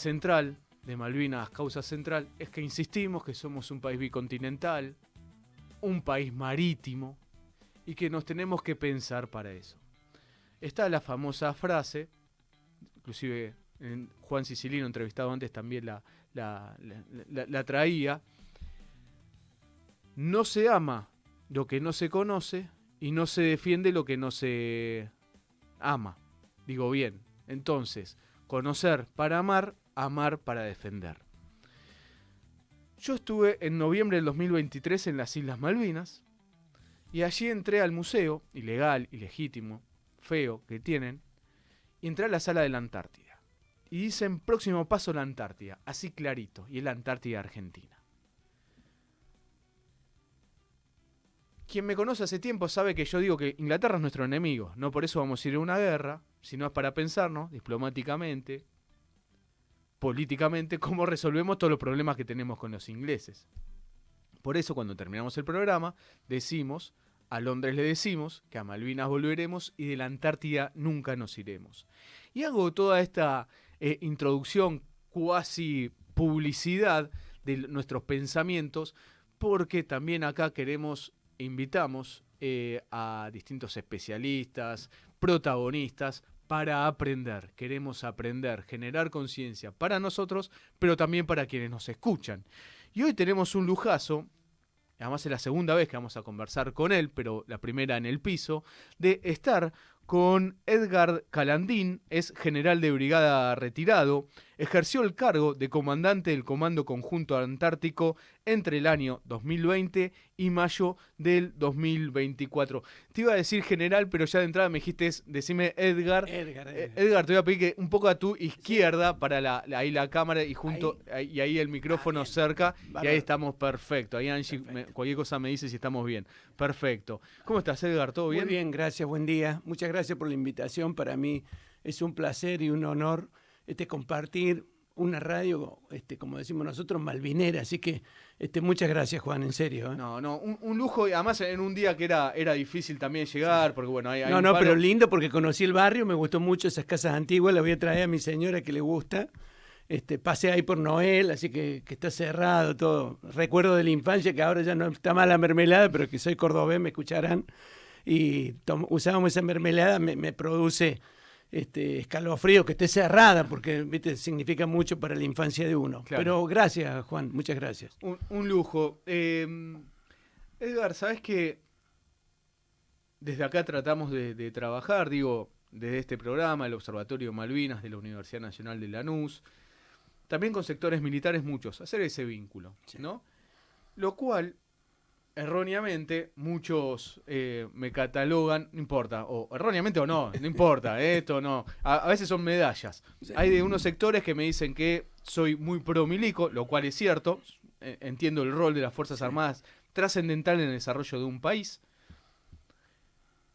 central de Malvinas, causa central, es que insistimos que somos un país bicontinental, un país marítimo, y que nos tenemos que pensar para eso. Está la famosa frase, inclusive Juan Sicilino, entrevistado antes, también la traía: no se ama lo que no se conoce y no se defiende lo que no se ama. Digo bien. Entonces, conocer para amar, amar para defender. Yo estuve en noviembre del 2023 en las Islas Malvinas y allí entré al museo, ilegal, ilegítimo, feo que tienen, y entré a la sala de la Antártida. Y dicen: próximo paso la Antártida, así clarito, y es la Antártida Argentina. Quien me conoce hace tiempo sabe que yo digo que Inglaterra es nuestro enemigo. No por eso vamos a ir a una guerra, sino es para pensarnos diplomáticamente, políticamente, cómo resolvemos todos los problemas que tenemos con los ingleses. Por eso, cuando terminamos el programa, decimos, a Londres le decimos que a Malvinas volveremos y de la Antártida nunca nos iremos. Y hago toda esta introducción, cuasi publicidad de nuestros pensamientos, porque también acá invitamos a distintos especialistas, protagonistas, para aprender. Queremos aprender, generar conciencia para nosotros, pero también para quienes nos escuchan. Y hoy tenemos un lujazo, además es la segunda vez que vamos a conversar con él, pero la primera en el piso, de estar con Edgar Calandín. Es general de brigada retirado, ejerció el cargo de comandante del Comando Conjunto Antártico entre el año 2020 y mayo del 2024. Te iba a decir general, pero ya de entrada me dijiste, decime Edgar. Edgar, te voy a pedir que un poco a tu izquierda, sí, para ahí la cámara y junto y ahí el micrófono cerca, y ahí estamos perfecto. Ahí Angie, cualquier cosa me dice si estamos bien. Perfecto. ¿Cómo estás, Edgar? ¿Todo bien? Muy bien, gracias, buen día. Muchas gracias por la invitación. Para mí es un placer y un honor compartir una radio, como decimos nosotros, malvinera. Así que muchas gracias, Juan, en serio. No, un lujo, y además en un día que era difícil también llegar, sí, porque bueno, hay pero lindo, porque conocí el barrio, me gustó mucho esas casas antiguas, las voy a traer a mi señora que le gusta. Pasé ahí por Noel, así que está cerrado todo. Recuerdo de la infancia, que ahora ya no está más la mermelada, pero que soy cordobés, me escucharán. Y usábamos esa mermelada, me produce escalofrío que esté cerrada, porque ¿viste? Significa mucho para la infancia de uno. Claro. Pero gracias, Juan, muchas gracias. Un lujo. Edgar, ¿sabes qué? Desde acá tratamos de trabajar, desde este programa, el Observatorio Malvinas de la Universidad Nacional de Lanús, también con sectores militares muchos, hacer ese vínculo, sí, ¿no? Lo cual, erróneamente, muchos me catalogan, no importa, o erróneamente o no importa, esto no, a veces son medallas. Sí. Hay de unos sectores que me dicen que soy muy pro milico, lo cual es cierto, entiendo el rol de las Fuerzas Armadas trascendental en el desarrollo de un país,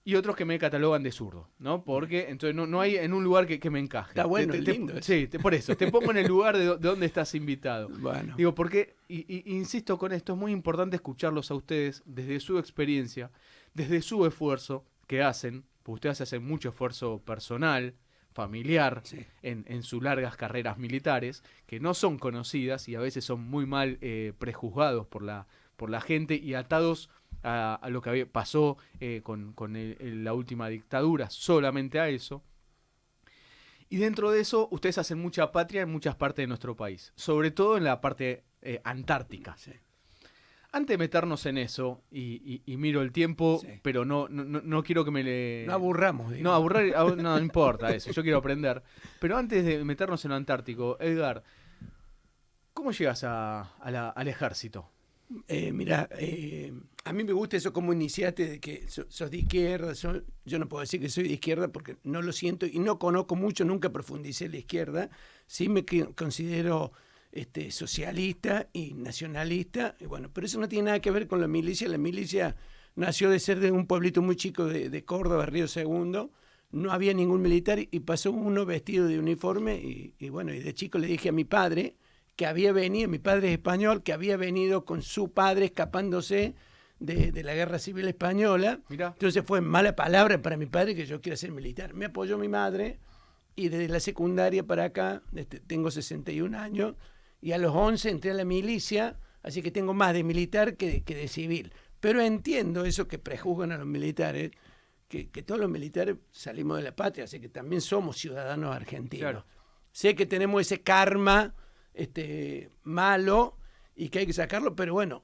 y otros que me catalogan de zurdo, ¿no? Porque entonces no hay en un lugar que me encaje. Está bueno, lindo. Sí, por eso, te pongo en el lugar de donde estás invitado. Bueno. Porque, insisto con esto, es muy importante escucharlos a ustedes desde su experiencia, desde su esfuerzo que hacen, porque ustedes hacen mucho esfuerzo personal, familiar, sí, en sus largas carreras militares, que no son conocidas y a veces son muy mal prejuzgados por la gente y atados a lo que pasó con la última dictadura, solamente a eso. Y dentro de eso, ustedes hacen mucha patria en muchas partes de nuestro país, sobre todo en la parte antártica. Sí. Antes de meternos en eso, y miro el tiempo, sí, pero no quiero que me no aburramos. Digo. No importa eso, yo quiero aprender. Pero antes de meternos en lo antártico, Edgar, ¿cómo llegas al ejército? Mira, a mí me gusta eso como iniciaste, de que sos de izquierda. Yo no puedo decir que soy de izquierda porque no lo siento y no conozco mucho, nunca profundicé en la izquierda. Sí me considero socialista y nacionalista, y bueno, pero eso no tiene nada que ver con la milicia. La milicia nació de ser de un pueblito muy chico de Córdoba, Río Segundo. No había ningún militar y pasó uno vestido de uniforme y bueno, y de chico le dije a mi padre que había venido, mi padre es español, que había venido con su padre escapándose de la Guerra Civil Española. Mirá. Entonces fue mala palabra para mi padre que yo quiera ser militar. Me apoyó mi madre y desde la secundaria para acá tengo 61 años y a los 11 entré a la milicia, así que tengo más de militar que de civil. Pero entiendo eso que prejuzgan a los militares, que todos los militares salimos de la patria, así que también somos ciudadanos argentinos. Claro. Sé que tenemos ese karma malo y que hay que sacarlo, pero bueno,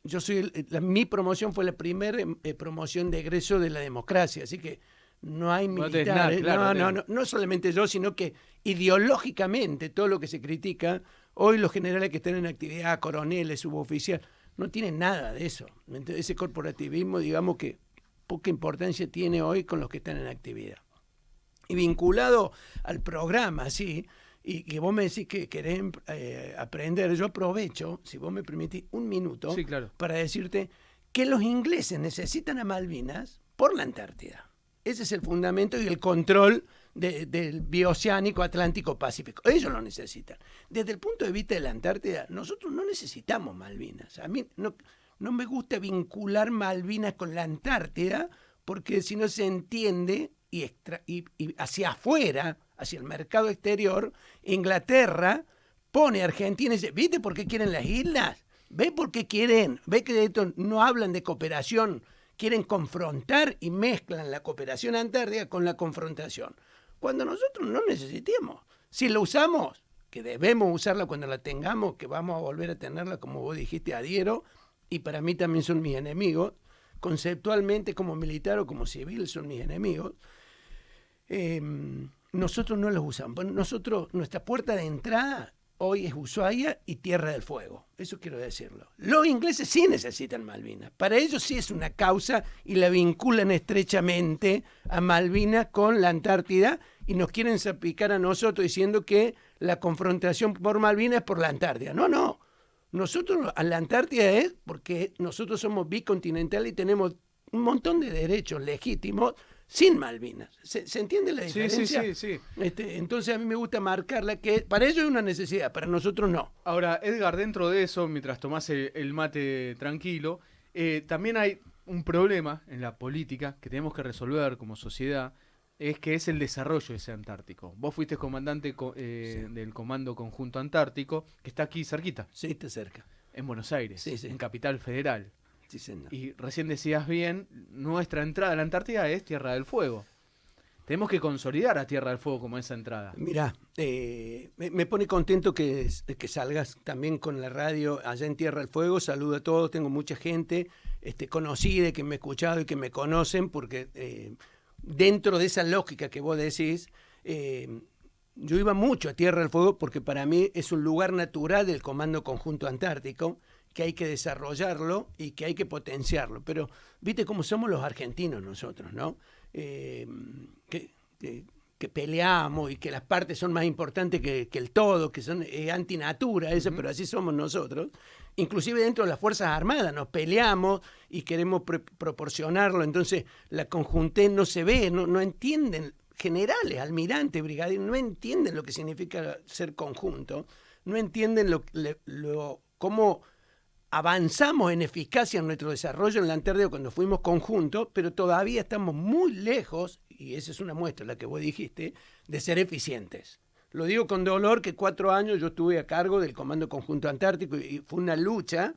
yo soy mi promoción fue la primera promoción de egreso de la democracia, así que no hay militares, no solamente yo, sino que ideológicamente todo lo que se critica, hoy los generales que están en actividad, coroneles, suboficiales, no tienen nada de eso. Ese corporativismo, digamos que poca importancia tiene hoy con los que están en actividad. Y vinculado al programa, sí, y que vos me decís que querés aprender, yo aprovecho, si vos me permitís, un minuto, sí, claro, para decirte que los ingleses necesitan a Malvinas por la Antártida. Ese es el fundamento y el control del bioceánico Atlántico Pacífico. Ellos lo necesitan. Desde el punto de vista de la Antártida, nosotros no necesitamos Malvinas. A mí no me gusta vincular Malvinas con la Antártida, porque si no se entiende y hacia afuera, hacia el mercado exterior, Inglaterra pone a Argentina y dice, ¿viste por qué quieren las islas? ¿Ve por qué quieren? ¿Ve que de esto no hablan de cooperación? Quieren confrontar y mezclan la cooperación antártica con la confrontación. Cuando nosotros no necesitemos. Si la usamos, que debemos usarla cuando la tengamos, que vamos a volver a tenerla, como vos dijiste, adhiero, y para mí también son mis enemigos, conceptualmente como militar o como civil son mis enemigos, nosotros no los usamos. Nuestra puerta de entrada hoy es Ushuaia y Tierra del Fuego. Eso quiero decirlo. Los ingleses sí necesitan Malvinas. Para ellos sí es una causa y la vinculan estrechamente a Malvinas con la Antártida y nos quieren salpicar a nosotros diciendo que la confrontación por Malvinas es por la Antártida. No. Nosotros a la Antártida es porque nosotros somos bicontinentales y tenemos un montón de derechos legítimos sin Malvinas. ¿Se entiende la diferencia? Sí. Entonces a mí me gusta marcarla, que para ellos es una necesidad, para nosotros no. Ahora, Edgar, dentro de eso, mientras tomás el mate tranquilo, también hay un problema en la política que tenemos que resolver como sociedad, que es el desarrollo de ese Antártico. Vos fuiste comandante del Comando Conjunto Antártico, que está aquí cerquita. Sí, está cerca. En Buenos Aires, Sí. en Capital Federal. Sí, señor. Y recién decías bien, nuestra entrada a la Antártida es Tierra del Fuego. Tenemos que consolidar a Tierra del Fuego como esa entrada. Mirá, me pone contento que salgas también con la radio allá en Tierra del Fuego. Saludo a todos, tengo mucha gente conocida que me ha escuchado y que me conocen, porque dentro de esa lógica que vos decís, yo iba mucho a Tierra del Fuego porque para mí es un lugar natural del Comando Conjunto Antártico, que hay que desarrollarlo y que hay que potenciarlo. Pero viste cómo somos los argentinos nosotros, ¿no? Que peleamos y que las partes son más importantes que el todo, que son antinatura, eso, pero así somos nosotros. Inclusive dentro de las Fuerzas Armadas nos peleamos y queremos proporcionarlo, entonces la conjuntez no se ve, no entienden, generales, almirantes, brigadieros, no entienden lo que significa ser conjunto, no entienden cómo avanzamos en eficacia en nuestro desarrollo en la Antártida cuando fuimos conjuntos, pero todavía estamos muy lejos, y esa es una muestra, la que vos dijiste, de ser eficientes. Lo digo con dolor, que 4 años yo estuve a cargo del Comando Conjunto Antártico y fue una lucha,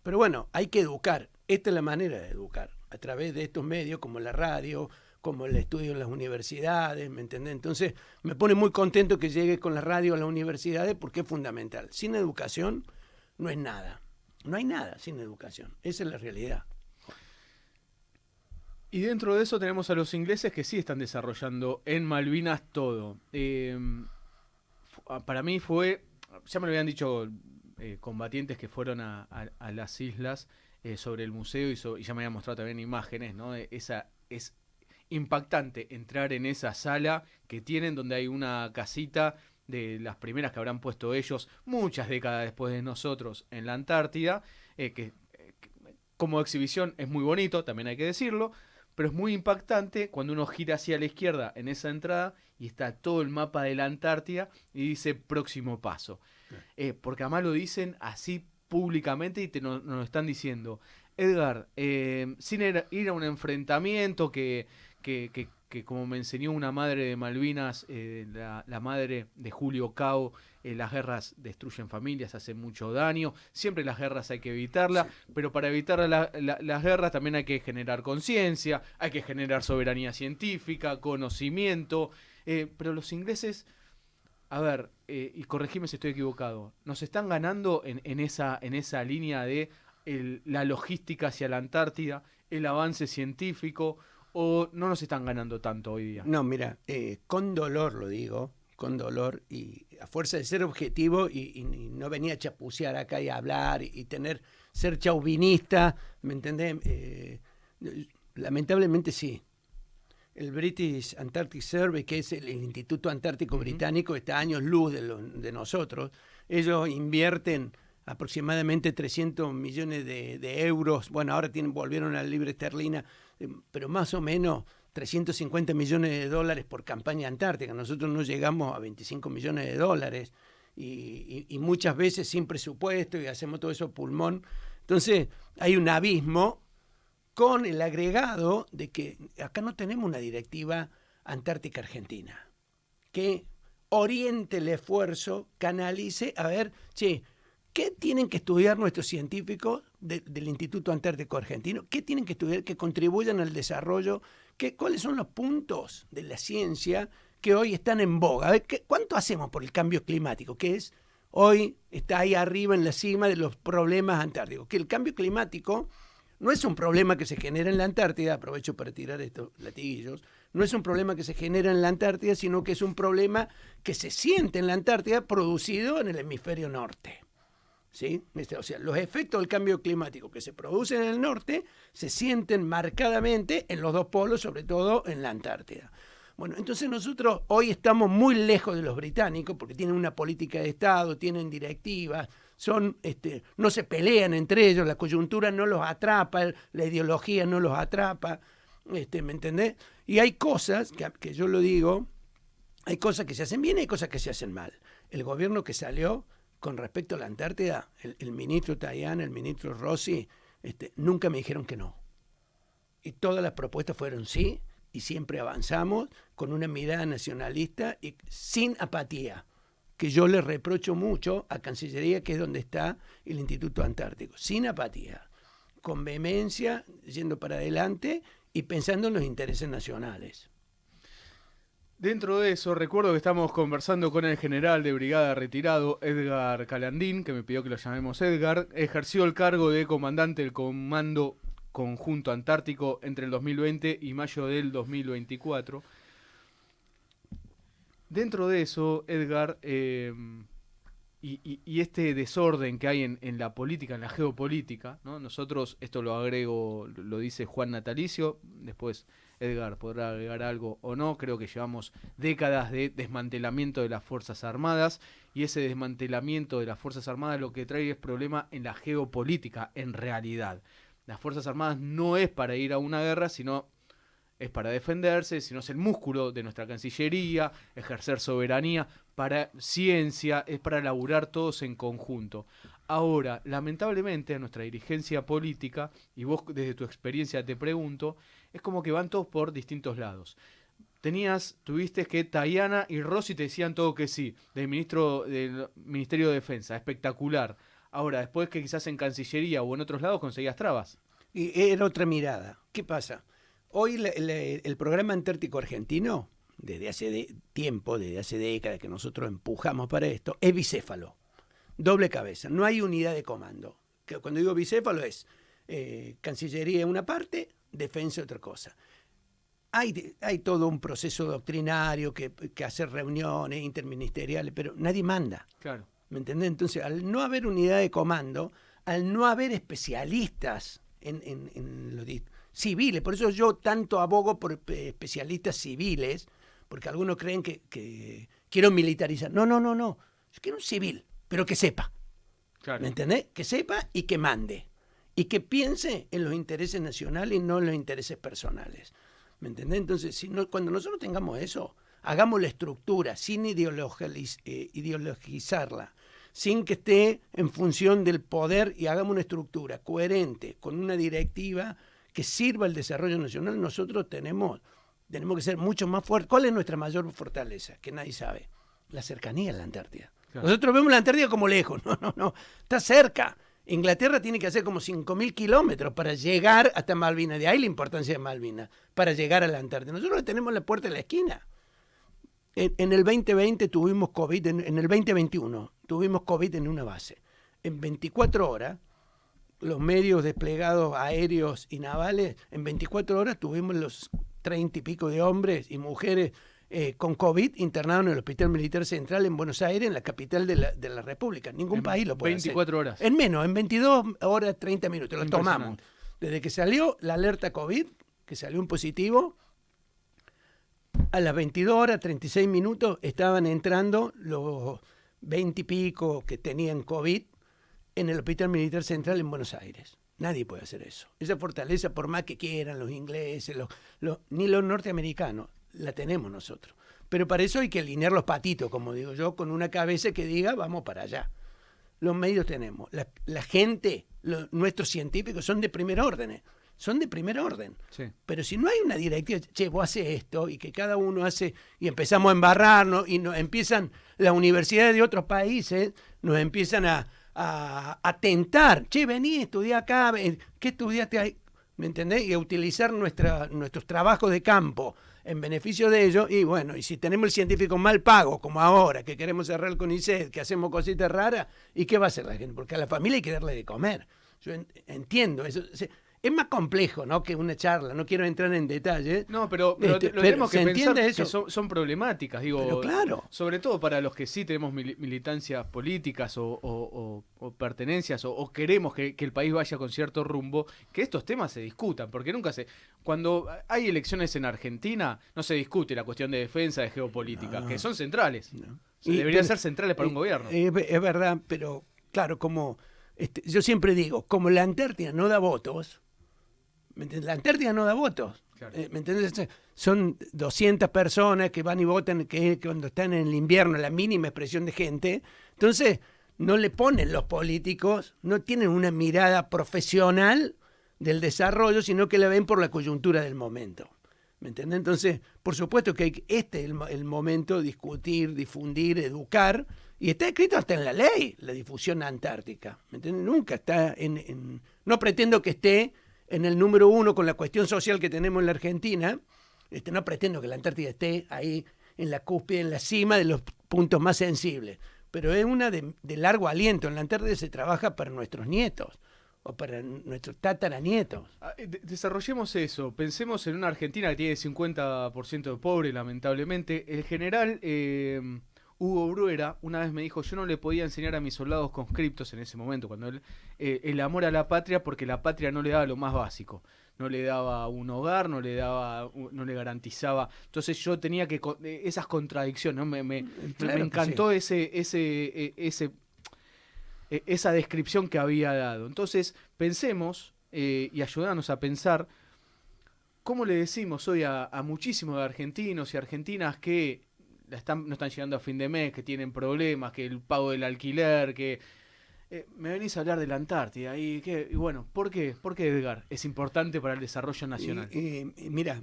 pero bueno, hay que educar. Esta es la manera de educar, a través de estos medios como la radio, como el estudio en las universidades, ¿me entendés? Entonces me pone muy contento que llegue con la radio a las universidades porque es fundamental. Sin educación no es nada. No hay nada sin educación. Esa es la realidad. Y dentro de eso tenemos a los ingleses que sí están desarrollando en Malvinas todo. Para mí fue, ya me lo habían dicho combatientes que fueron a las islas sobre el museo y ya me habían mostrado también imágenes, ¿no? Es impactante entrar en esa sala que tienen donde hay una casita de las primeras que habrán puesto ellos muchas décadas después de nosotros en la Antártida, que como exhibición es muy bonito, también hay que decirlo, pero es muy impactante cuando uno gira hacia la izquierda en esa entrada y está todo el mapa de la Antártida y dice próximo paso. Porque además lo dicen así públicamente y nos lo están diciendo. Edgar, sin ir a un enfrentamiento que que como me enseñó una madre de Malvinas, la madre de Julio Cao, las guerras destruyen familias, hacen mucho daño, siempre las guerras hay que evitarlas, Sí. pero para evitar las guerras también hay que generar conciencia, hay que generar soberanía científica, conocimiento, pero los ingleses, a ver, y corregime si estoy equivocado, nos están ganando en esa línea de la logística hacia la Antártida, el avance científico, o no nos están ganando tanto hoy día. No, mira, con dolor lo digo, con dolor y a fuerza de ser objetivo y no venía a chapucear acá y a hablar y ser chauvinista, ¿me entendés? Lamentablemente sí. El British Antarctic Survey, que es el Instituto Antártico Británico, está a años luz de nosotros. Ellos invierten aproximadamente 300 millones de euros. Bueno, ahora volvieron a la libre esterlina, pero más o menos 350 millones de dólares por campaña antártica. Nosotros no llegamos a 25 millones de dólares y muchas veces sin presupuesto y hacemos todo eso a pulmón. Entonces hay un abismo con el agregado de que acá no tenemos una directiva antártica argentina que oriente el esfuerzo, canalice, a ver, che, ¿qué tienen que estudiar nuestros científicos del Instituto Antártico Argentino? ¿Qué tienen que estudiar que contribuyan al desarrollo? ¿Cuáles son los puntos de la ciencia que hoy están en boga? A ver, ¿cuánto hacemos por el cambio climático? Que es hoy está ahí arriba en la cima de los problemas antárticos. Que el cambio climático no es un problema que se genera en la Antártida, aprovecho para tirar estos latiguillos, no es un problema que se genera en la Antártida, sino que es un problema que se siente en la Antártida producido en el hemisferio norte. ¿Sí? O sea, los efectos del cambio climático que se producen en el norte se sienten marcadamente en los dos polos, sobre todo en la Antártida. Bueno, entonces nosotros hoy estamos muy lejos de los británicos porque tienen una política de Estado, tienen directivas, no se pelean entre ellos, la coyuntura no los atrapa, la ideología no los atrapa, ¿me entendés? Y hay cosas, que yo lo digo, hay cosas que se hacen bien y hay cosas que se hacen mal. El gobierno que salió con respecto a la Antártida, el ministro Tajani, el ministro Rossi, nunca me dijeron que no. Y todas las propuestas fueron sí, y siempre avanzamos con una mirada nacionalista y sin apatía, que yo le reprocho mucho a Cancillería, que es donde está el Instituto Antártico, sin apatía, con vehemencia, yendo para adelante y pensando en los intereses nacionales. Dentro de eso, recuerdo que estamos conversando con el general de brigada retirado, Edgar Calandín, que me pidió que lo llamemos Edgar. Ejerció el cargo de comandante del Comando Conjunto Antártico entre el 2020 y mayo del 2024. Dentro de eso, Edgar, y este desorden que hay en la política, en la geopolítica, ¿no? Nosotros, esto lo agrego, lo dice Juan Natalicio, después Edgar podrá agregar algo o no, creo que llevamos décadas de desmantelamiento de las Fuerzas Armadas, y ese desmantelamiento de las Fuerzas Armadas lo que trae es problema en la geopolítica, en realidad. Las Fuerzas Armadas no es para ir a una guerra, sino es para defenderse, sino es el músculo de nuestra Cancillería, ejercer soberanía, para ciencia, es para laburar todos en conjunto. Ahora, lamentablemente, a nuestra dirigencia política, y vos desde tu experiencia te pregunto, es como que van todos por distintos lados. Tuviste que Tajani y Rossi te decían todo que sí, del Ministerio de Defensa, espectacular. Ahora, después que quizás en Cancillería o en otros lados conseguías trabas. Y era otra mirada. ¿Qué pasa? Hoy el programa antártico argentino, desde hace tiempo, desde hace décadas que nosotros empujamos para esto, es bicéfalo, doble cabeza, no hay unidad de comando. Cuando digo bicéfalo es Cancillería una parte, defensa otra cosa. Hay todo un proceso doctrinario que hacer reuniones interministeriales, pero nadie manda. Claro. ¿Me entendés? Entonces, al no haber unidad de comando, al no haber especialistas en los civiles, por eso yo tanto abogo por especialistas civiles, porque algunos creen que quiero militarizar. No. Yo quiero un civil, pero que sepa. Claro. ¿Me entendés? Que sepa y que mande. Y que piense en los intereses nacionales y no en los intereses personales. ¿Me entendés? Entonces, cuando nosotros tengamos eso, hagamos la estructura sin ideologizarla, sin que esté en función del poder, y hagamos una estructura coherente, con una directiva que sirva al desarrollo nacional. Nosotros tenemos tenemos que ser mucho más fuertes. ¿Cuál es nuestra mayor fortaleza? Que nadie sabe. La cercanía a la Antártida. Claro. Nosotros vemos la Antártida como lejos. No. Está cerca. Inglaterra tiene que hacer como 5.000 kilómetros para llegar hasta Malvinas. De ahí la importancia de Malvinas, para llegar a la Antártida. Nosotros tenemos la puerta de la esquina. En el 2020 tuvimos COVID, en el 2021 tuvimos COVID en una base. En 24 horas, los medios desplegados aéreos y navales, en 24 horas tuvimos los 30 y pico de hombres y mujeres con COVID internados en el Hospital Militar Central en Buenos Aires, en la capital de la República. Ningún país lo puede 24 hacer. horas. En menos, en 22 horas 30 minutos. Lo tomamos. Desde que salió la alerta COVID, que salió un positivo, a las 22 horas 36 minutos estaban entrando los 20 y pico que tenían COVID en el Hospital Militar Central en Buenos Aires. Nadie puede hacer eso. Esa fortaleza, por más que quieran los ingleses, ni los norteamericanos, la tenemos nosotros. Pero para eso hay que alinear los patitos, como digo yo, con una cabeza que diga, vamos para allá. Los medios tenemos. La gente, nuestros científicos son de primer orden. Son de primer orden. Sí. Pero si no hay una directiva, che, vos haces esto, y que cada uno hace, y empezamos a embarrarnos, y nos empiezan, las universidades de otros países, nos empiezan a tentar. Che, vení, estudiá acá, ¿qué estudiaste ahí? ¿Me entendés? Y a utilizar nuestros trabajos de campo en beneficio de ellos. Y bueno, y si tenemos el científico mal pago, como ahora, que queremos cerrar el CONICET, que hacemos cositas raras, ¿y qué va a hacer la gente? Porque a la familia hay que darle de comer. Yo entiendo eso. Es más complejo, ¿no?, que una charla. No quiero entrar en detalle. No, pero lo tenemos que pensar que son problemáticas, digo. Pero claro. Sobre todo para los que sí tenemos militancias políticas o pertenencias o queremos que el país vaya con cierto rumbo, que estos temas se discutan, porque nunca cuando hay elecciones en Argentina, no se discute la cuestión de defensa, de geopolítica, que son centrales. No. Deberían ser centrales para un gobierno. Es verdad, pero claro, como yo siempre digo, como la Antártida no da votos, ¿me entiendes? La Antártida no da votos. Claro. ¿Me entiendes? Son 200 personas que van y votan, que cuando están en el invierno, la mínima expresión de gente. Entonces, no le ponen los políticos, no tienen una mirada profesional del desarrollo, sino que la ven por la coyuntura del momento. ¿Me entiendes? Entonces, por supuesto que este es el momento de discutir, difundir, educar, y está escrito hasta en la ley, la difusión antártica. ¿Me entiendes? Nunca está no pretendo que esté en el número 1 con la cuestión social que tenemos en la Argentina. No pretendo que la Antártida esté ahí en la cúspide, en la cima de los puntos más sensibles, pero es una de largo aliento. En la Antártida se trabaja para nuestros nietos o para nuestros tataranietos. Desarrollemos eso. Pensemos en una Argentina que tiene 50% de pobre, lamentablemente. El general Hugo Bruera una vez me dijo, yo no le podía enseñar a mis soldados conscriptos en ese momento, cuando él, el amor a la patria, porque la patria no le daba lo más básico. No le daba un hogar, no le garantizaba. Entonces yo tenía que esas contradicciones, ¿no? Me encantó sí. Esa descripción que había dado. Entonces pensemos y ayudarnos a pensar cómo le decimos hoy a muchísimos argentinos y argentinas que no están llegando a fin de mes, que tienen problemas, que el pago del alquiler, que me venís a hablar de la Antártida. Y bueno, ¿por qué? ¿Por qué, Edgar? Es importante para el desarrollo nacional. Mira,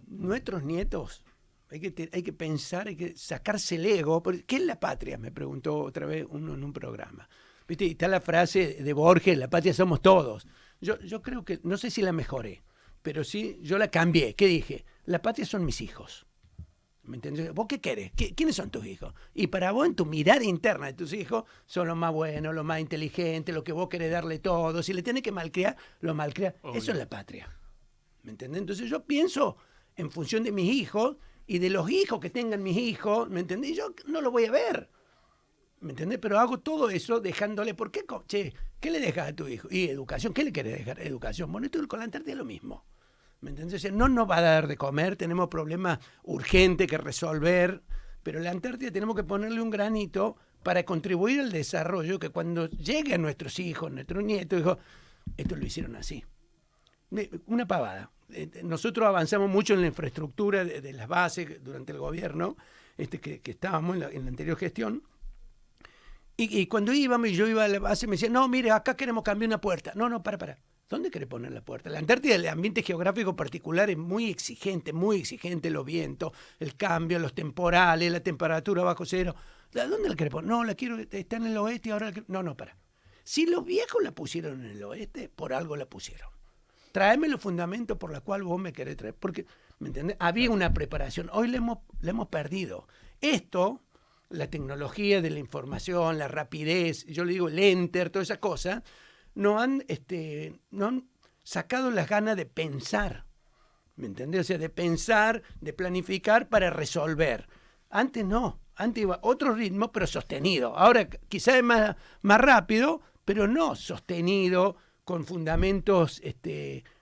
nuestros nietos, hay que pensar, hay que sacarse el ego. ¿Qué es la patria? Me preguntó otra vez uno en un programa. ¿Viste? Y está la frase de Borges, la patria somos todos. Yo creo que, no sé si la mejoré, pero sí, yo la cambié. ¿Qué dije? La patria son mis hijos. ¿Me entiendes? ¿Vos qué querés? ¿Quiénes son tus hijos? Y para vos, en tu mirada interna de tus hijos, son los más buenos, los más inteligentes, los que vos querés darle todo. Si le tenés que malcriar, lo malcriás. Eso es la patria. ¿Me entendés? Entonces yo pienso en función de mis hijos y de los hijos que tengan mis hijos, ¿me entendés? Yo no lo voy a ver. ¿Me entendés? Pero hago todo eso dejándole, ¿por qué? Che, ¿qué le dejas a tu hijo? Y educación, ¿qué le querés dejar? Educación. Bueno, esto con la Antártida es lo mismo. ¿Me entendés? No nos va a dar de comer, tenemos problemas urgentes que resolver, pero en la Antártida tenemos que ponerle un granito para contribuir al desarrollo, que cuando llegue a nuestros hijos, nuestros nietos, esto lo hicieron así. Una pavada. Nosotros avanzamos mucho en la infraestructura de las bases durante el gobierno, que estábamos en la anterior gestión, y cuando íbamos y yo iba a la base me decían, no, mire, acá queremos cambiar una puerta. No, para. ¿Dónde querés poner la puerta? La Antártida, el ambiente geográfico particular es muy exigente, los vientos, el cambio, los temporales, la temperatura bajo cero. ¿Dónde la querés poner? No, la quiero, está en el oeste y ahora... No, para. Si los viejos la pusieron en el oeste, por algo la pusieron. Tráeme los fundamentos por los cuales vos me querés traer. Porque, ¿me entendés? Había una preparación. Hoy la hemos perdido. Esto, la tecnología de la información, la rapidez, yo le digo el enter, todas esas cosas, no han sacado las ganas de pensar. ¿Me entendés? O sea, de pensar, de planificar para resolver. Antes no. Antes iba otro ritmo, pero sostenido. Ahora quizás es más rápido, pero no sostenido, con fundamentos,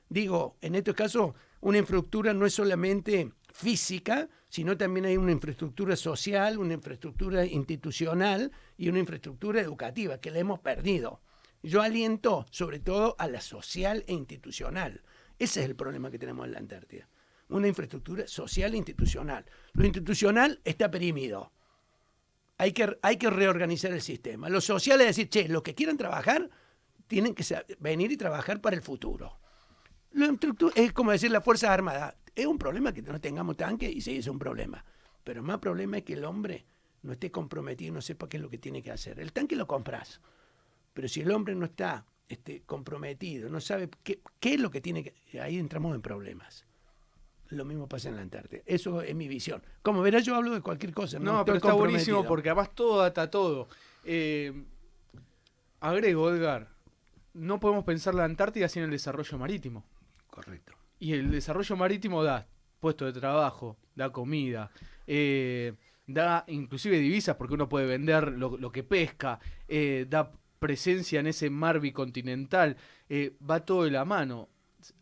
digo, en estos casos, una infraestructura no es solamente física, sino también hay una infraestructura social, una infraestructura institucional y una infraestructura educativa, que la hemos perdido. Yo aliento, sobre todo, a la social e institucional. Ese es el problema que tenemos en la Antártida. Una infraestructura social e institucional. Lo institucional está perimido. Hay que reorganizar el sistema. Lo social es decir, che, los que quieran trabajar tienen que venir y trabajar para el futuro. Es como decir las Fuerzas Armadas. Es un problema que no tengamos tanques, y sí, es un problema. Pero más problema es que el hombre no esté comprometido y no sepa qué es lo que tiene que hacer. El tanque lo compras, pero si el hombre no está comprometido, no sabe qué es lo que tiene que... Ahí entramos en problemas. Lo mismo pasa en la Antártida. Eso es mi visión. Como verás, yo hablo de cualquier cosa. No, pero está buenísimo porque además todo ata todo. Agrego, Edgar, no podemos pensar la Antártida sin el desarrollo marítimo. Correcto. Y el desarrollo marítimo da puestos de trabajo, da comida, da inclusive divisas porque uno puede vender lo que pesca, da presencia en ese mar bicontinental, va todo de la mano.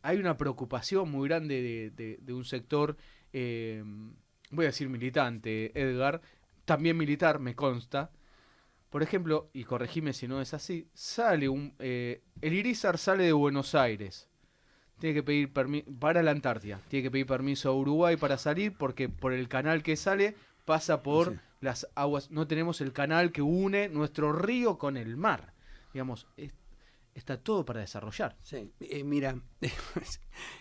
Hay una preocupación muy grande de un sector, voy a decir militante, Edgar, también militar, me consta. Por ejemplo, y corregime si no es así, el Irizar sale de Buenos Aires. Tiene que pedir permiso para la Antártida. Tiene que pedir permiso a Uruguay para salir porque por el canal que sale pasa por las aguas. No tenemos el canal que une nuestro río con el mar. Digamos, está todo para desarrollar. Sí, mira,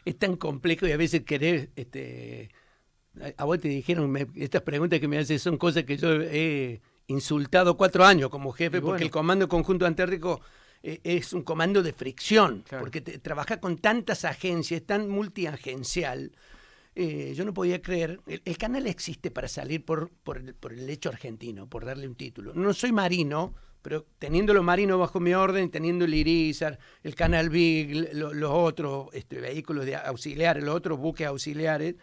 es tan complejo y a veces querer... a vos te dijeron, estas preguntas que me haces son cosas que yo he insultado 4 años como jefe, porque el Comando Conjunto Antártico es un comando de fricción, claro, porque trabaja con tantas agencias, tan multiagencial. Yo no podía creer, el canal existe para salir por el hecho argentino, por darle un título. No soy marino, pero teniendo los marinos bajo mi orden, teniendo el Irizar, el Canal Big, los otros vehículos auxiliares, los otros buques auxiliares,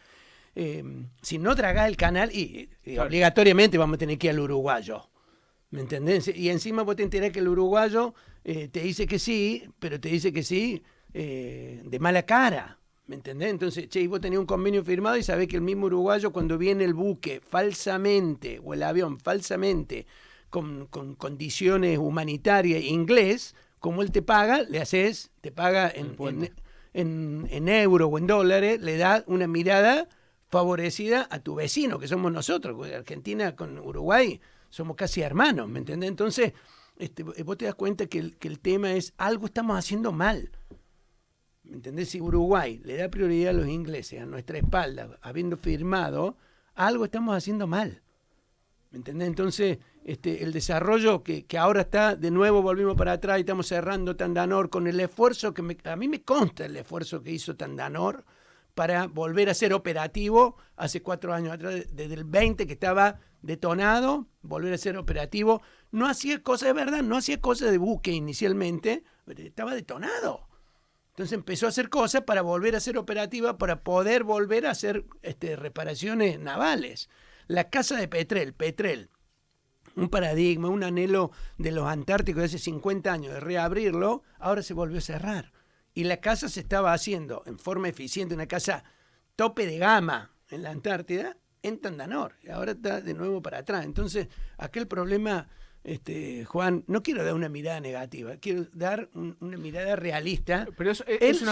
si no tragás el canal, claro, obligatoriamente vamos a tener que ir al uruguayo. ¿Me entendés? Y encima vos te enterás que el uruguayo te dice que sí, pero te dice que sí de mala cara. ¿Me entendés? Entonces, che, vos tenés un convenio firmado y sabés que el mismo uruguayo, cuando viene el buque falsamente, o el avión falsamente, con condiciones humanitarias inglés, como él te paga, te paga en euros o en dólares, le da una mirada favorecida a tu vecino, que somos nosotros, porque Argentina con Uruguay somos casi hermanos, ¿me entendés? Entonces, vos te das cuenta que el tema es, algo estamos haciendo mal. ¿Me entendés? Si Uruguay le da prioridad a los ingleses, a nuestra espalda, habiendo firmado, algo estamos haciendo mal. ¿Me entendés? Entonces, el desarrollo que ahora está, de nuevo volvimos para atrás y estamos cerrando Tandanor con el esfuerzo a mí me consta el esfuerzo que hizo Tandanor para volver a ser operativo hace 4 años atrás, desde el 20 que estaba detonado, volver a ser operativo. No hacía cosas de verdad, no hacía cosas de buque inicialmente, pero estaba detonado. Entonces empezó a hacer cosas para volver a ser operativa, para poder volver a hacer reparaciones navales. La casa de Petrel, un paradigma, un anhelo de los antárticos de hace 50 años de reabrirlo, ahora se volvió a cerrar. Y la casa se estaba haciendo en forma eficiente, una casa tope de gama en la Antártida, en Tandanor. Y ahora está de nuevo para atrás. Entonces, aquel problema, Juan, no quiero dar una mirada negativa, quiero dar una mirada realista. Pero somos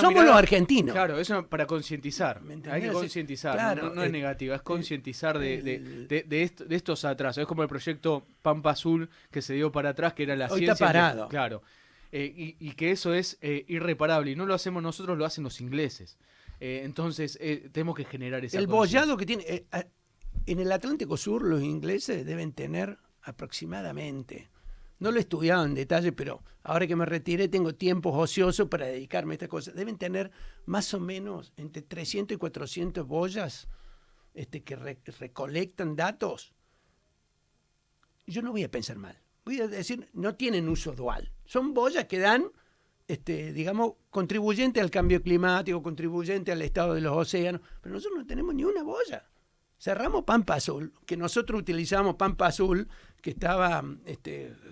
mirada, los argentinos. Claro, eso para concientizar. Hay que concientizar, claro, no es negativa, es concientizar de estos atrasos. Es como el proyecto Pampa Azul que se dio para atrás, que era la hoy ciencia. Está parado. Claro. y que eso es irreparable. Y no lo hacemos nosotros, lo hacen los ingleses. Entonces, tenemos que generar esa El conciencia. bollado que tiene... en el Atlántico Sur los ingleses deben tener aproximadamente... No lo he estudiado en detalle, pero ahora que me retiré tengo tiempos ociosos para dedicarme a estas cosas. Deben tener más o menos entre 300 y 400 boyas que recolectan datos. Yo no voy a pensar mal. Voy a decir, no tienen uso dual. Son boyas que dan, digamos, contribuyente al cambio climático, contribuyente al estado de los océanos. Pero nosotros no tenemos ni una boya. Cerramos Pampa Azul, que nosotros utilizamos Pampa Azul, que estaba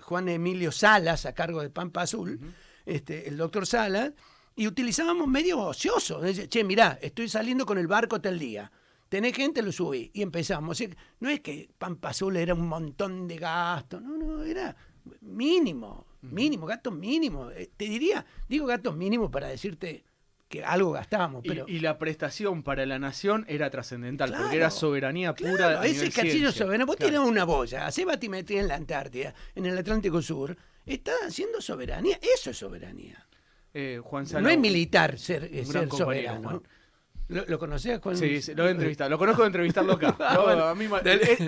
Juan Emilio Salas a cargo de Pampa Azul, el doctor Salas, y utilizábamos medio ocioso. Dice, che, mirá, estoy saliendo con el barco tal día. Tenés gente, lo subí. Y empezamos. O sea, no es que Pampa Azul era un montón de gastos. No, era mínimo, gastos mínimos. Te diría, digo gastos mínimos para decirte que algo gastábamos. Pero... Y la prestación para la nación era trascendental, Claro, porque era soberanía pura. A ese nivel ejercicio ciencia. soberano. Vos Claro. tenés una boya, hacés batimetría en la Antártida, en el Atlántico Sur, está haciendo soberanía. Eso es soberanía. Juan No Salao, es militar ser gran compañero, soberano. Juan. ¿Lo conocés, Juan? Sí, lo he entrevistado. Lo conozco de entrevistarlo acá. No, Bueno, a mí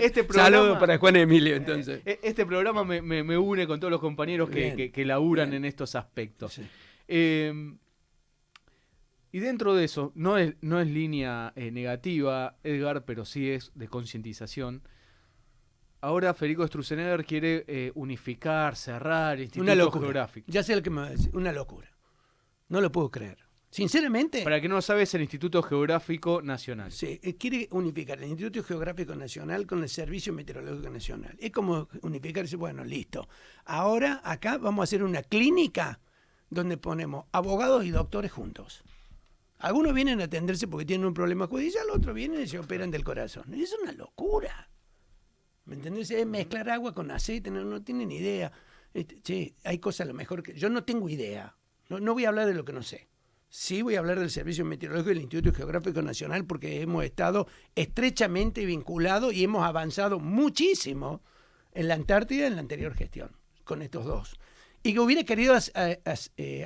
este programa, saludos para Juan Emilio, entonces. Este programa me une con todos los compañeros que laburan bien. en estos aspectos. Sí. Y dentro de eso, no es línea negativa, Edgar, pero sí es de concientización. Ahora Federico Stroessner quiere unificar, cerrar Una institutos locura. geográficos. Ya sé lo que me va a decir. Una locura. No lo puedo creer. Sinceramente, Para que no lo sabe, es el Instituto Geográfico Nacional. sí, quiere unificar el Instituto Geográfico Nacional con el Servicio Meteorológico Nacional. Es como unificarse, bueno, listo. Ahora acá vamos a hacer una clínica donde ponemos abogados y doctores juntos. Algunos vienen a atenderse porque tienen un problema judicial, otros vienen y se operan del corazón. Es una locura. ¿Me entendés? Es mezclar agua con aceite, no tienen idea. Che, hay cosas a lo mejor que... Yo no tengo idea. No voy a hablar de lo que no sé. Sí voy a hablar del Servicio Meteorológico del Instituto Geográfico Nacional porque hemos estado estrechamente vinculados y hemos avanzado muchísimo en la Antártida en la anterior gestión, con estos dos. Y que hubiera querido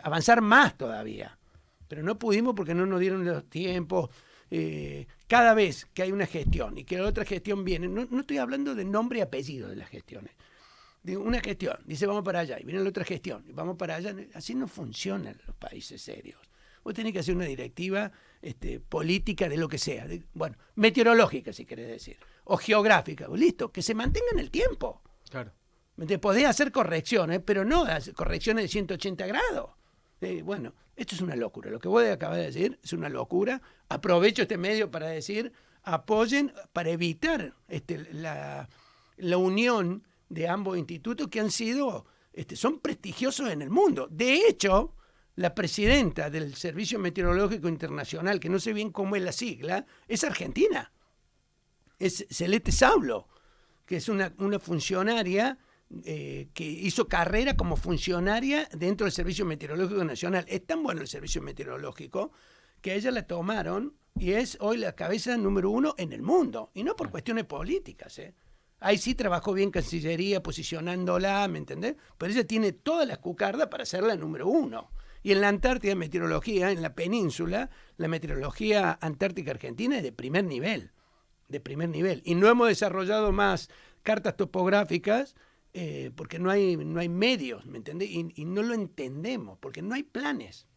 avanzar más todavía, pero no pudimos porque no nos dieron los tiempos. Cada vez que hay una gestión y que la otra gestión viene, no estoy hablando de nombre y apellido de las gestiones. Digo, una gestión, dice vamos para allá, y viene la otra gestión, y vamos para allá. Así no funcionan los países serios. Vos tenés que hacer una directiva política de lo que sea, bueno, meteorológica si querés decir, o geográfica, listo, que se mantenga en el tiempo. Claro. Podés hacer correcciones, pero no correcciones de 180 grados. Bueno, esto es una locura. Lo que vos acabas de decir es una locura. Aprovecho este medio para decir, apoyen para evitar la unión de ambos institutos que han sido, son prestigiosos en el mundo. De hecho, la presidenta del Servicio Meteorológico Internacional, que no sé bien cómo es la sigla, es argentina. Es Celeste Saulo, que es una funcionaria que hizo carrera como funcionaria dentro del Servicio Meteorológico Nacional. Es tan bueno el Servicio Meteorológico que a ella la tomaron y es hoy la cabeza número 1 en el mundo. Y no por cuestiones políticas, Ahí sí trabajó bien Cancillería posicionándola, ¿me entendés? Pero ella tiene todas las cucardas para ser la número 1. Y en la Antártida, meteorología, en la península, la meteorología antártica argentina es de primer nivel. De primer nivel. Y no hemos desarrollado más cartas topográficas porque no hay medios, ¿me entendés? Y no lo entendemos, porque no hay planes.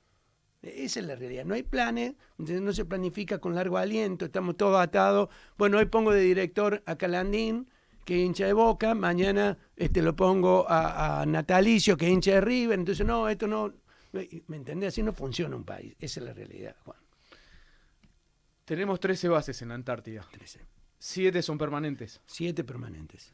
Esa es la realidad. No hay planes, no se planifica con largo aliento, estamos todos atados. Bueno, hoy pongo de director a Calandín, que es hincha de Boca, mañana lo pongo a Natalicio, que es hincha de River, entonces no, esto no... ¿Me entendés? Así no funciona un país. Esa es la realidad, Juan. Tenemos 13 bases en la Antártida. 13. 7 son permanentes. 7 permanentes.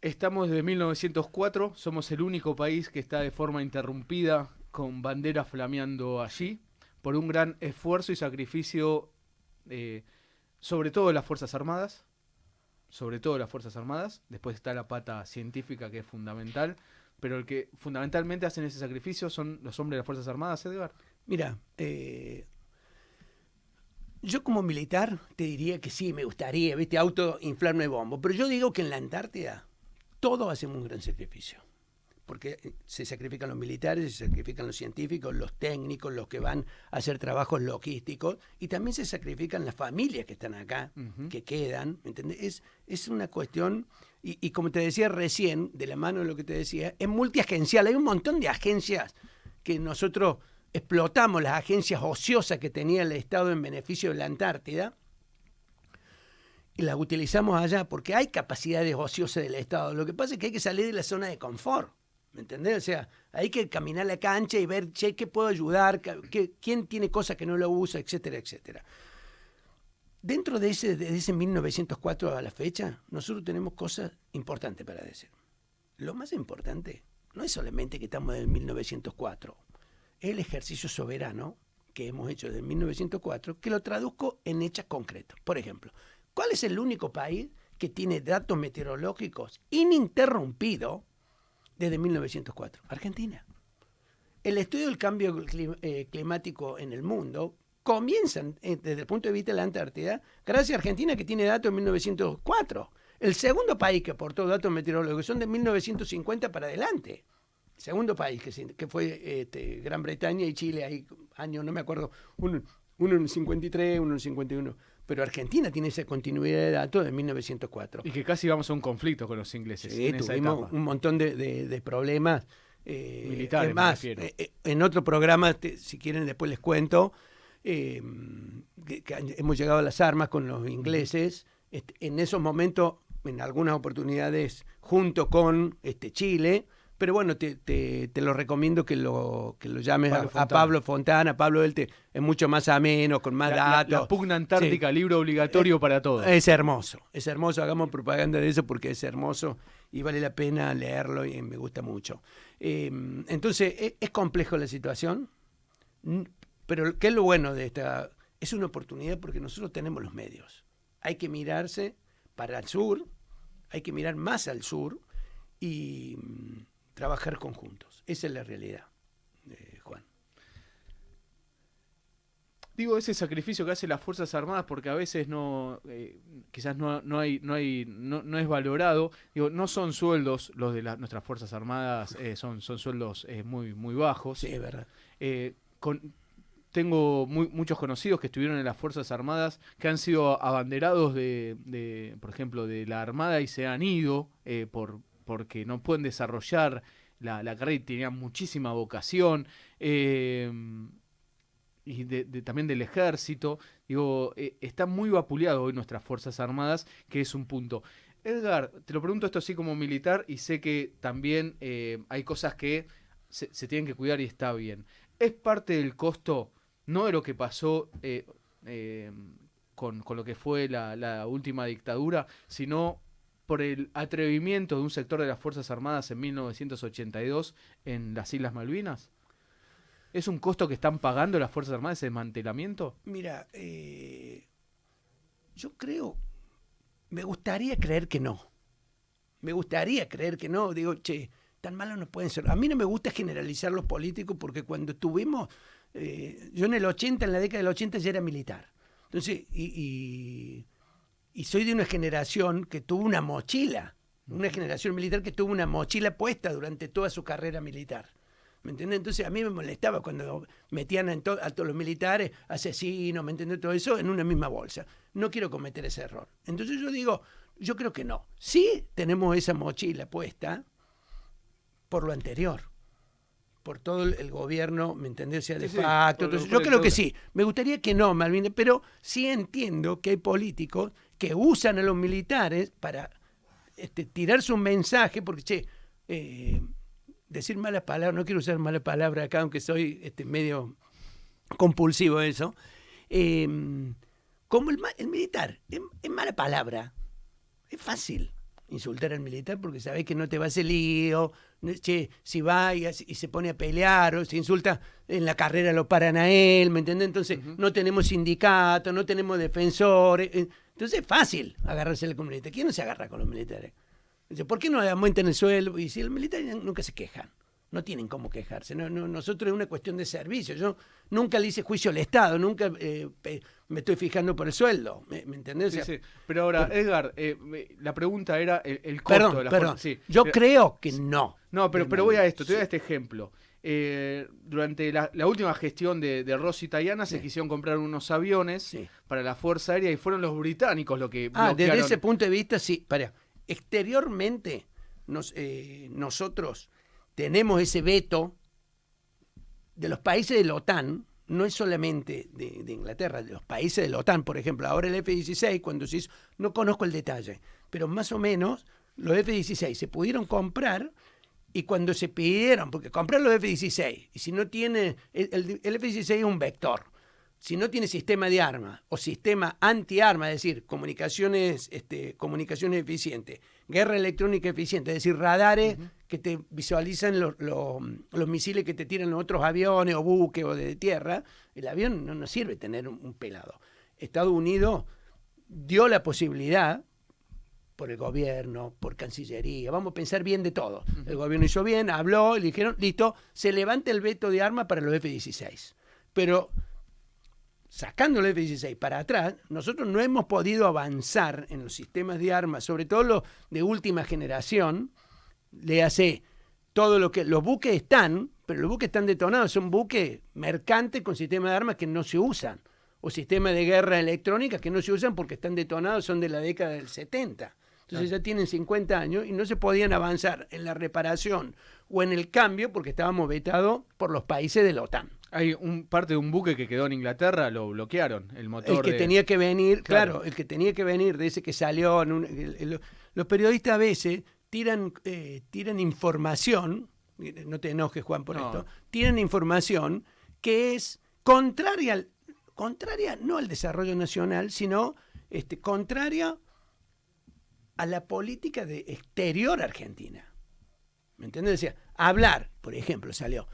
Estamos desde 1904, somos el único país que está de forma interrumpida con bandera flameando allí, por un gran esfuerzo y sacrificio, sobre todo de las Fuerzas Armadas. Después está la pata científica que es fundamental, pero el que fundamentalmente hacen ese sacrificio son los hombres de las Fuerzas Armadas, Edgar. Mira, yo como militar te diría que sí, me gustaría, autoinflarme bombo, pero yo digo que en la Antártida todos hacemos un gran sacrificio. porque se sacrifican los militares, se sacrifican los científicos, los técnicos, los que van a hacer trabajos logísticos, y también se sacrifican las familias que están acá, que quedan, ¿entendés? Es una cuestión, y como te decía recién, de la mano de lo que te decía, es multiagencial, hay un montón de agencias que nosotros explotamos, las agencias ociosas que tenía el Estado en beneficio de la Antártida, y las utilizamos allá porque hay capacidades ociosas del Estado. Lo que pasa es que hay que salir de la zona de confort, ¿me entendés? O sea, hay que caminar la cancha y ver, che, ¿qué puedo ayudar? ¿Quién tiene cosas que no lo usa? Etcétera, etcétera. Dentro de ese 1904 a la fecha, nosotros tenemos cosas importantes para decir. Lo más importante no es solamente que estamos en el 1904, es el ejercicio soberano que hemos hecho desde 1904, que lo traduzco en hechos concretos. Por ejemplo, ¿cuál es el único país que tiene datos meteorológicos ininterrumpidos desde 1904? Argentina. El estudio del cambio climático en el mundo comienza desde el punto de vista de la Antártida gracias a Argentina, que tiene datos en 1904. El segundo país que aportó datos meteorológicos son de 1950 para adelante. Segundo país que fue Gran Bretaña y Chile, hay años, no me acuerdo, uno en el 53, uno en el 51. Pero Argentina tiene esa continuidad de datos de 1904. Y que casi vamos a un conflicto con los ingleses. Sí, en tuvimos esa un montón de problemas. Militares, es más, me refiero. En otro programa, si quieren después les cuento, que hemos llegado a las armas con los ingleses. En esos momentos, en algunas oportunidades, junto con Chile. Pero bueno, te lo recomiendo que lo llames a Pablo Fontana. Pablo Elte es mucho más ameno, con más datos. La pugna antártica, sí. Libro obligatorio para todos. Es hermoso, hagamos propaganda de eso porque es hermoso y vale la pena leerlo y me gusta mucho. Entonces, es complejo la situación, pero ¿qué es lo bueno de esta? Es una oportunidad porque nosotros tenemos los medios. Hay que mirarse para el sur, hay que mirar más al sur y trabajar conjuntos. Esa es la realidad, Juan. Digo, ese sacrificio que hacen las Fuerzas Armadas, porque a veces quizás no es valorado. Digo, no son sueldos los de nuestras Fuerzas Armadas, son sueldos muy, muy bajos. Sí, es verdad. Tengo muchos conocidos que estuvieron en las Fuerzas Armadas, que han sido abanderados por ejemplo, de la Armada y se han ido porque no pueden desarrollar la carrera y tenían muchísima vocación, y también del ejército. Digo, está muy vapuleado hoy nuestras Fuerzas Armadas, que es un punto. Edgar, te lo pregunto esto así como militar, y sé que también hay cosas que se tienen que cuidar y está bien. ¿Es parte del costo, no de lo que pasó con lo que fue la última dictadura, sino por el atrevimiento de un sector de las Fuerzas Armadas en 1982 en las Islas Malvinas? ¿Es un costo que están pagando las Fuerzas Armadas, ese desmantelamiento? Mira, yo creo, me gustaría creer que no. Digo, che, tan malos no pueden ser. A mí no me gusta generalizar los políticos porque cuando estuvimos, yo en la década del 80 ya era militar. Entonces, y soy de una generación que tuvo una mochila, una generación militar que tuvo una mochila puesta durante toda su carrera militar. ¿Me entiendes? Entonces a mí me molestaba cuando metían a todos los militares, asesinos, ¿me entiendes? Todo eso en una misma bolsa. No quiero cometer ese error. Entonces yo creo que no. Sí tenemos esa mochila puesta por lo anterior, por todo el gobierno, ¿me entendés? O sea, de facto. Entonces, yo creo que sí. Me gustaría que no, Malvin, pero sí entiendo que hay políticos que usan a los militares para tirarse un mensaje, porque, decir malas palabras, no quiero usar malas palabras acá, aunque soy medio compulsivo en eso, como el militar, es mala palabra, es fácil insultar al militar porque sabés que no te va a hacer lío, si va y se pone a pelear o se insulta, en la carrera lo paran a él, ¿me entendés? Entonces no tenemos sindicatos, no tenemos defensores, entonces es fácil agarrarse con los militares. ¿Quién no se agarra con los militares? ¿Por qué no aumentan el sueldo? Y si los militares nunca se quejan. No tienen cómo quejarse. Nosotros es una cuestión de servicio. Yo nunca le hice juicio al Estado, nunca me estoy fijando por el sueldo. ¿Me entendés? Sí, sí. Pero ahora, Edgar, la pregunta era el costo de la Perdón. Sí. Yo creo que no. No, pero voy a esto, te voy a este ejemplo. Durante la última gestión de Rossi Tayana se quisieron comprar unos aviones para la Fuerza Aérea y fueron los británicos los que bloquearon. Desde ese punto de vista, sí. Exteriormente, nosotros tenemos ese veto de los países de la OTAN, no es solamente de Inglaterra, de los países de la OTAN, por ejemplo. Ahora el F-16, cuando se hizo, no conozco el detalle, pero más o menos los F-16 se pudieron comprar y cuando se pidieron, porque comprar los F-16, y si no tiene, el F-16 es un vector, si no tiene sistema de arma o sistema anti-arma, es decir, comunicaciones eficientes, guerra electrónica eficiente, es decir, radares que te visualizan los misiles que te tiran los otros aviones o buques o de tierra, el avión no nos sirve tener un pelado. Estados Unidos dio la posibilidad, por el gobierno, por Cancillería, vamos a pensar bien de todo. El gobierno hizo bien, habló, y le dijeron, listo, se levanta el veto de armas para los F-16. Pero sacando el F-16 para atrás, nosotros no hemos podido avanzar en los sistemas de armas, sobre todo los de última generación. Le hace todo lo que... Los buques están, pero los buques están detonados, son buques mercantes con sistemas de armas que no se usan, o sistemas de guerra electrónica que no se usan porque están detonados, son de la década del 70. Entonces ya tienen 50 años y no se podían avanzar en la reparación o en el cambio porque estábamos vetados por los países de la OTAN. Hay parte de un buque que quedó en Inglaterra, lo bloquearon, el motor. El que tenía que venir, claro, el que tenía que venir de ese que salió. Los periodistas a veces tiran información, no te enojes, Juan, por esto, tiran información que es contraria no al desarrollo nacional, sino contraria a la política de exterior argentina. ¿Me entiendes? Decía, hablar, por ejemplo, salió,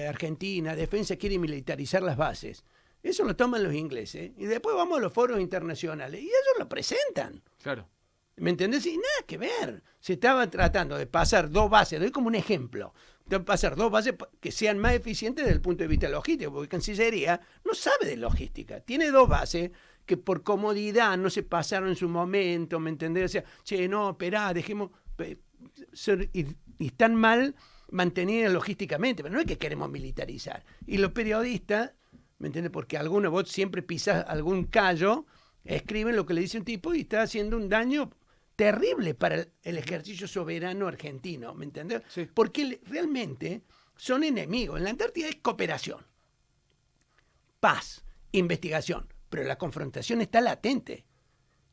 Argentina, defensa quiere militarizar las bases. Eso lo toman los ingleses y después vamos a los foros internacionales y ellos lo presentan. Claro. ¿Me entendés? Y nada que ver. Se estaba tratando de pasar dos bases, doy como un ejemplo, de pasar dos bases que sean más eficientes desde el punto de vista logístico, porque Cancillería no sabe de logística. Tiene dos bases que por comodidad no se pasaron en su momento, ¿me entendés? O sea, che, no, esperá, dejemos... Y están mal mantenidas logísticamente, pero no es que queremos militarizar. Y los periodistas, ¿me entiendes? Porque vos siempre pisás algún callo, escriben lo que le dice un tipo y está haciendo un daño terrible para el ejercicio soberano argentino, ¿me entendés? Sí. Porque realmente son enemigos. En la Antártida es cooperación, paz, investigación, pero la confrontación está latente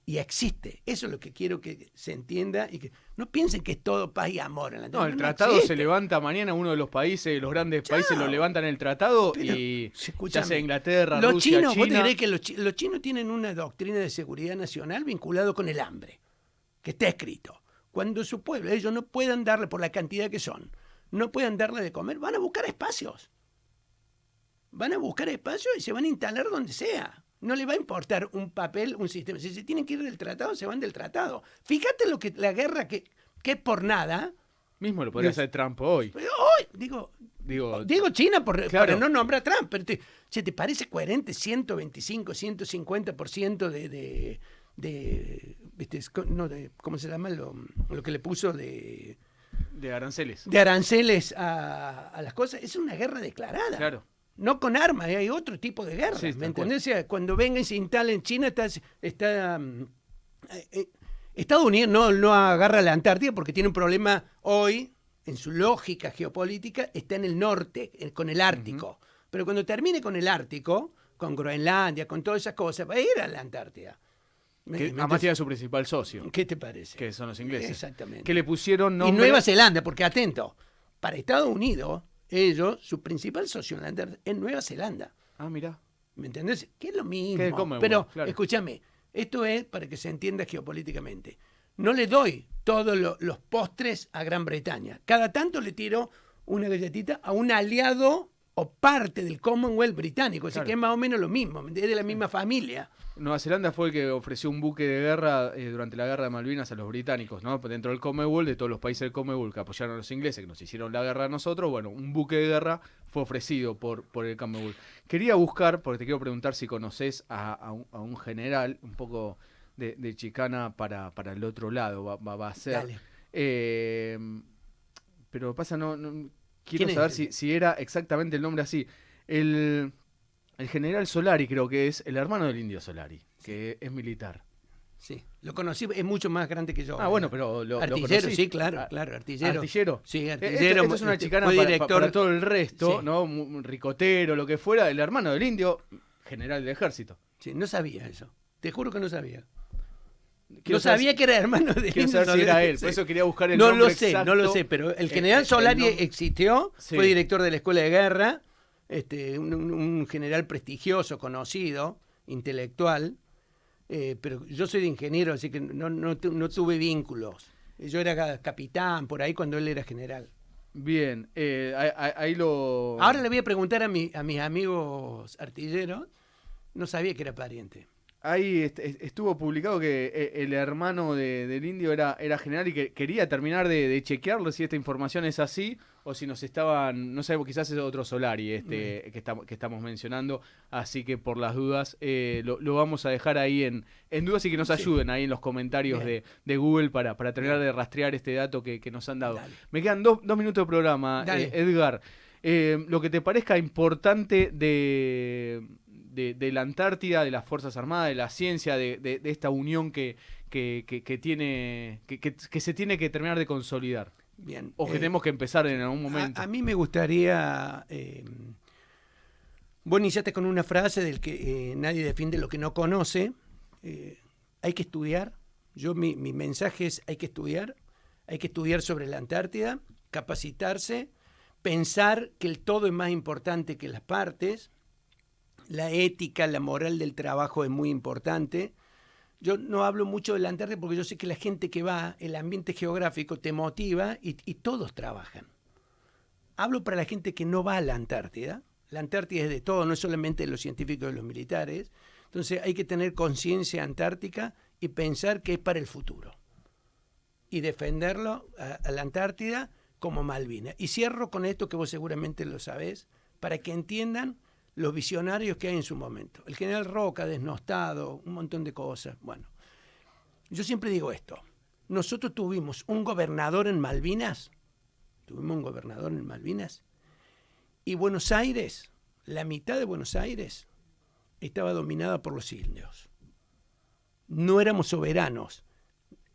y existe. Eso es lo que quiero que se entienda y que no piensen que es todo paz y amor en la Antártida. No, el tratado se levanta mañana, uno de los países, los grandes países lo levantan el tratado y ya sea Inglaterra, Rusia, chinos, China. ¿Vos te creés que los chinos tienen una doctrina de seguridad nacional vinculado con el hambre? Que está escrito. Cuando su pueblo, ellos no puedan darle, por la cantidad que son, no puedan darle de comer, van a buscar espacios. Van a buscar espacios y se van a instalar donde sea. No le va a importar un papel, un sistema. Si se tienen que ir del tratado, se van del tratado. Fíjate la guerra que es por nada. Mismo lo podría hacer Trump hoy. Hoy, digo China claro. para no nombrar a Trump, pero ¿te parece coherente 125, 150% ¿cómo se llama? Lo que le puso de aranceles. De aranceles a las cosas. Es una guerra declarada. Claro. No con armas, hay otro tipo de guerra. Sí, ¿me entendés? O sea, cuando venga y se instale en China, Estados Unidos no agarra la Antártida porque tiene un problema hoy, en su lógica geopolítica, está en el norte, con el Ártico. Pero cuando termine con el Ártico, con Groenlandia, con todas esas cosas, va a ir a la Antártida. Además tiene su principal socio. ¿Qué te parece? Que son los ingleses. Exactamente. Que le pusieron nombre... Y Nueva Zelanda, porque atento, para Estados Unidos, su principal socio en la Antártida es Nueva Zelanda. Ah, mirá. ¿Me entendés? Que es lo mismo. Pero, claro. Escúchame, esto es para que se entienda geopolíticamente. No le doy todos los postres a Gran Bretaña. Cada tanto le tiro una galletita a un aliado o parte del Commonwealth británico, así Claro. que es más o menos lo mismo, es de la misma familia. Nueva Zelanda fue el que ofreció un buque de guerra durante la guerra de Malvinas a los británicos, ¿no? Dentro del Commonwealth, de todos los países del Commonwealth que apoyaron a los ingleses, que nos hicieron la guerra a nosotros, bueno, un buque de guerra fue ofrecido por el Commonwealth. Quería buscar, porque te quiero preguntar si conoces a un general, un poco de chicana para el otro lado, va a ser. Dale. Pero pasa, no ¿Quién quiero es? saber si era exactamente el nombre así. El general Solari creo que es el hermano del indio Solari, que es militar. Sí, lo conocí, es mucho más grande que yo. Ah, bueno, pero lo artillero, conocí. sí, claro, artillero. ¿Artillero? Sí, Esto artillero. es una chicana fue para director. todo el resto, Sí. ¿no? Un ricotero, lo que fuera. El hermano del indio, general del ejército. Sí, no sabía eso. Te juro que no sabía. Quiero No saber sabía que era hermano de Quiero saber si era él, por eso quería buscar el No nombre lo sé, exacto. no lo sé, pero el general Solari existió, Sí. fue director de la Escuela de Guerra, un general prestigioso, conocido, intelectual, pero yo soy de ingeniero, así que no tuve vínculos. Yo era capitán por ahí cuando él era general. Bien, ahí lo... Ahora le voy a preguntar a mis amigos artilleros, no sabía que era pariente. Ahí estuvo publicado que el hermano del indio era general y que quería terminar de chequearlo si esta información es así o si nos estaban, no sé, quizás es otro Solari que estamos mencionando, así que por las dudas lo vamos a dejar ahí en dudas y que nos ayuden ahí en los comentarios de Google para terminar de rastrear este dato que nos han dado. Dale. Me quedan dos minutos de programa, Edgar. Lo que te parezca importante de la Antártida, de las Fuerzas Armadas, de la ciencia, de esta unión que se tiene que terminar de consolidar. Bien. O que tenemos que empezar en algún momento. A mí me gustaría... vos iniciaste con una frase del que nadie defiende lo que no conoce. Hay que estudiar. Mi mensaje es hay que estudiar sobre la Antártida, capacitarse, pensar que el todo es más importante que las partes. La ética, la moral del trabajo es muy importante. Yo no hablo mucho de la Antártida porque yo sé que la gente que va, el ambiente geográfico te motiva y todos trabajan. Hablo para la gente que no va a la Antártida. La Antártida es de todo, no es solamente de los científicos y de los militares. Entonces hay que tener conciencia antártica y pensar que es para el futuro. Y defenderlo a la Antártida como Malvinas. Y cierro con esto que vos seguramente lo sabés, para que entiendan los visionarios que hay en su momento. El general Roca, desnostado, un montón de cosas. Bueno, yo siempre digo esto. Nosotros tuvimos un gobernador en Malvinas. Y Buenos Aires, la mitad de Buenos Aires, estaba dominada por los indios. No éramos soberanos.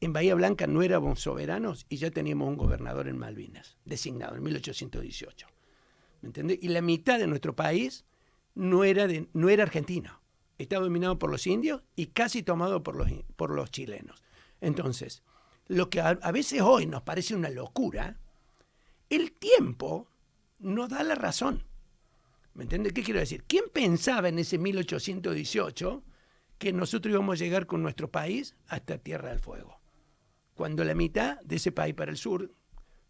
En Bahía Blanca no éramos soberanos y ya teníamos un gobernador en Malvinas, designado en 1818. ¿Me entendés? Y la mitad de nuestro país no era argentino. Estaba dominado por los indios y casi tomado por los chilenos. Entonces, lo que a veces hoy nos parece una locura, el tiempo nos da la razón. ¿Me entiendes? ¿Qué quiero decir? ¿Quién pensaba en ese 1818 que nosotros íbamos a llegar con nuestro país hasta Tierra del Fuego? Cuando la mitad de ese país para el sur,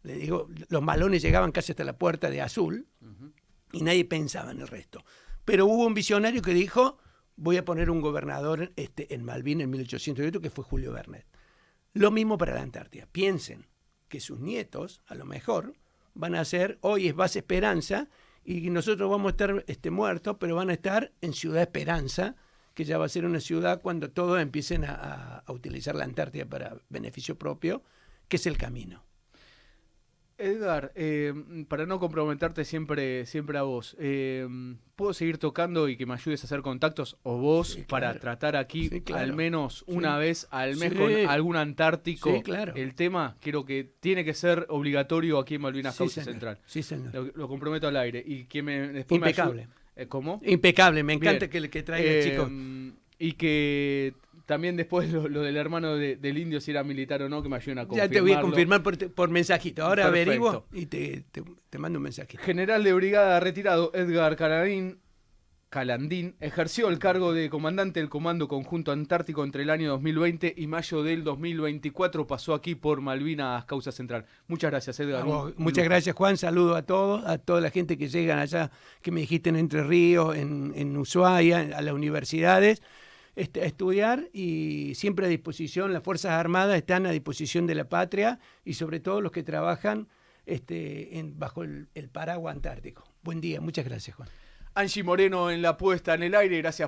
le digo, los malones llegaban casi hasta la Puerta de Azul y nadie pensaba en el resto. Pero hubo un visionario que dijo, voy a poner un gobernador en Malvinas en 1808, que fue Julio Vernet. Lo mismo para la Antártida. Piensen que sus nietos, a lo mejor, van a ser, hoy es Base Esperanza, y nosotros vamos a estar muertos, pero van a estar en Ciudad Esperanza, que ya va a ser una ciudad cuando todos empiecen a utilizar la Antártida para beneficio propio, que es el camino. Edgar, para no comprometerte siempre a vos, ¿puedo seguir tocando y que me ayudes a hacer contactos o vos Sí, claro. para tratar aquí al menos una vez al mes Sí. con algún antártico? Sí, claro. El tema, creo que tiene que ser obligatorio aquí en Malvinas Cauce señor. Central. Sí, señor. Lo comprometo al aire. Y que después Impecable. me ayude. ¿Cómo? Impecable, me encanta Bien. que traiga, chicos. Y que también después lo del hermano del indio, si era militar o no, que me ayuden a confirmarlo. Ya te voy a confirmar por mensajito. Ahora Perfecto. averiguo y te mando un mensajito. General de brigada retirado, Edgar Calandín ejerció el cargo de comandante del Comando Conjunto Antártico entre el año 2020 y mayo del 2024. Pasó aquí por Malvinas Causa Central. Muchas gracias, Edgar. Muchas gracias, Juan. Saludo a todos, a toda la gente que llegan allá, que me dijiste en Entre Ríos, en Ushuaia, a las universidades, a estudiar, y siempre a disposición. Las Fuerzas Armadas están a disposición de la patria y sobre todo los que trabajan bajo el paraguas antártico. Buen día, muchas gracias, Juan. Angie Moreno en la puesta en el aire, gracias.